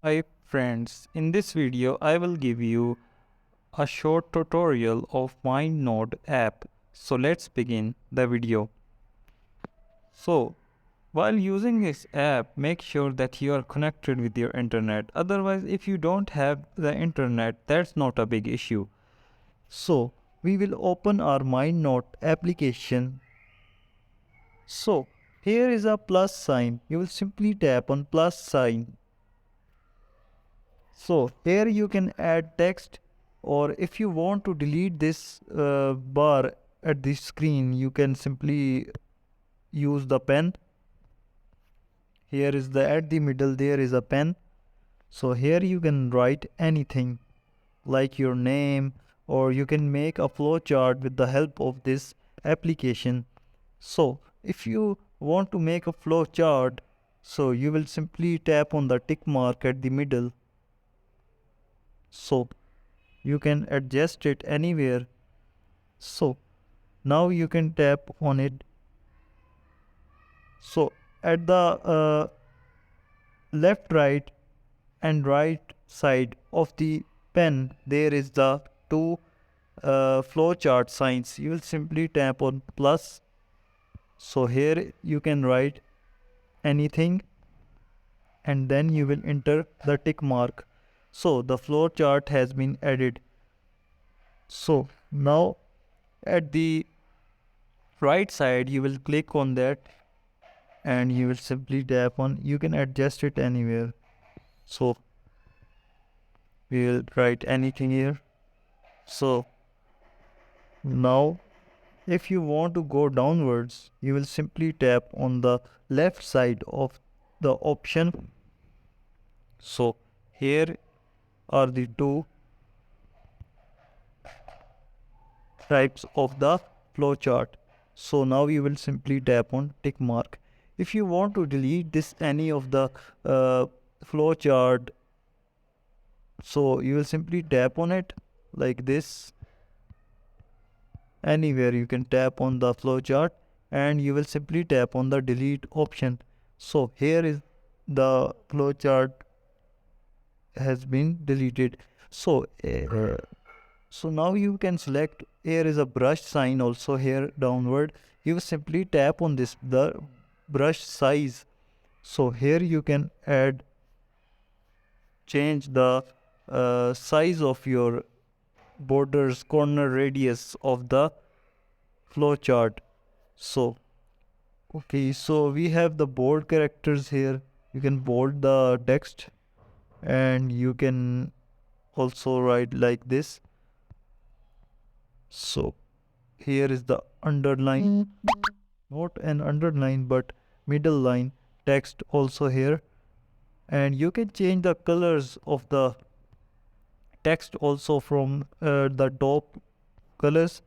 Hi friends, in this video I will give you a short tutorial of Mindnode app. So let's begin the video. So while using this app, make sure that you are connected with your internet. Otherwise, if you don't have the internet, that's not a big issue. So we will open our Mindnode application. So here is a plus sign. You will simply tap on plus sign. So here you can add text, or if you want to delete this bar at the screen, you can simply use the pen. Here is the at the middle there is a pen. So here you can write anything like your name, or you can make a flow chart with the help of this application. So if you want to make a flow chart, so you will simply tap on the tick mark at the middle. So you can adjust it anywhere. So now you can tap on it. So at the left, right and right side of the pen there is the two flowchart signs. You will simply tap on plus. So here you can write anything and then you will enter the tick mark. So the flowchart has been added. So now at the right side you will click on that and you will simply tap on. You can adjust it anywhere. So we will write anything here. So now if you want to go downwards, you will simply tap on the left side of the option. So here are the two types of the flowchart. So now you will simply tap on tick mark. If you want to delete this any of the flowchart, so you will simply tap on it like this. Anywhere you can tap on the flowchart and you will simply tap on the delete option. So here is the flowchart has been deleted. So so now you can select. Here is a brush sign also here downward. You simply tap on this the brush size. So here you can change the size of your borders, corner radius of the flowchart. So okay, so we have the bold characters here. You can bold the text and you can also write like this. So here is the underline, not an underline but middle line text also here. And you can change the colors of the text also from the top colors,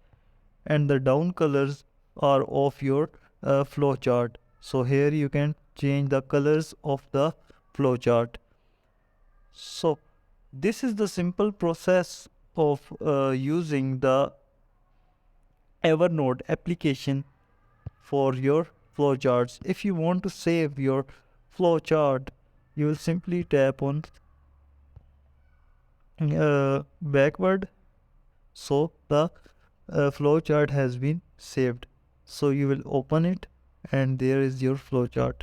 and the down colors are of your flowchart. So here you can change the colors of the flowchart. So this is the simple process of using the Evernote application for your flowcharts. If you want to save your flowchart, you will simply tap on backward. So the flowchart has been saved. So you will open it and there is your flowchart.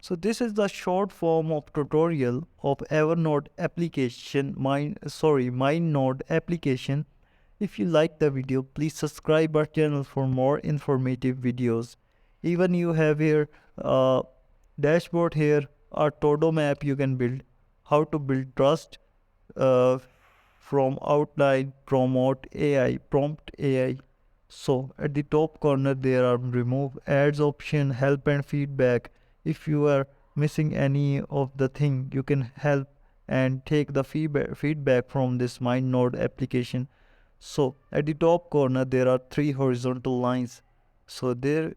So this is the short form of tutorial of Evernote application, Mindnode application. If you like the video, please subscribe our channel for more informative videos. Even you have here dashboard here, a todo map you can build, how to build trust uh, from outline, prompt AI. So at the top corner there are remove ads option, help and feedback. If you are missing any of the thing, you can help and take the feedback from this Mindnode application. So at the top corner there are three horizontal lines. So there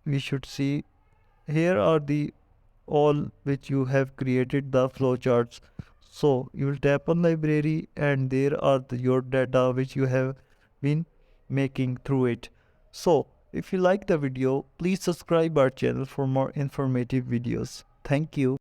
we should see, here are the all which you have created the flowcharts. So you will tap on library and there are your data which you have been making through it. So if you like the video, please subscribe our channel for more informative videos. Thank you.